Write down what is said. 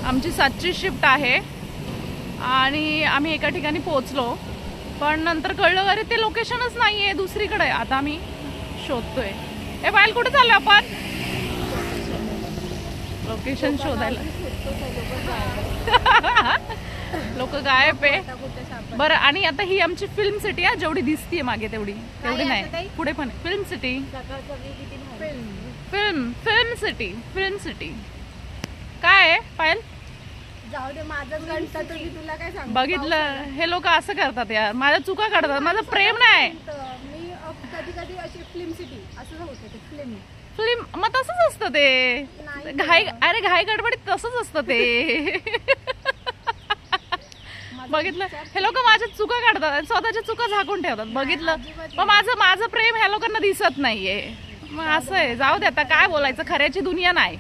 आमची 7ची शिफ्ट आहे आणि आम्ही एका ठिकाणी पोहोचलो, पण नंतर कळलं अरे ते लोकेशनच नाही आहे, दुसरीकडे आहे. आता आम्ही शोधतोय. ए पायल, कुठे चाललो आपण? लोकेशन शोधायला. लोक गायब आहे. बरं, आणि आता ही आमची फिल्म सिटी आहे, जेवढी दिसतीये मागे तेवढी नाही, पुढे पण फिल्म सिटी. फिल्म सिटी काय आहे पायल? जाऊ दे, माझं गणित तुला काय सांगू. बघितलं, हे लोक असं करतात यार, माझ्या चुका काढतात. माझं प्रेम नाही. मी कधी कधी अशी फिल्म सिटी असं होतं ते फिल्म, मग तसंच असतं ते. अरे घाई गडबडीत तसंच असतं ते. बघितलं, हे लोक माझ्या चुका काढतात, स्वतःच्या चुका झाकून ठेवतात. बघितलं, मग माझं प्रेम ह्या लोकांना दिसत नाहीये. मग असं आहे, जाऊ दे आता, काय बोलायचं, खऱ्याची दुनिया नाही.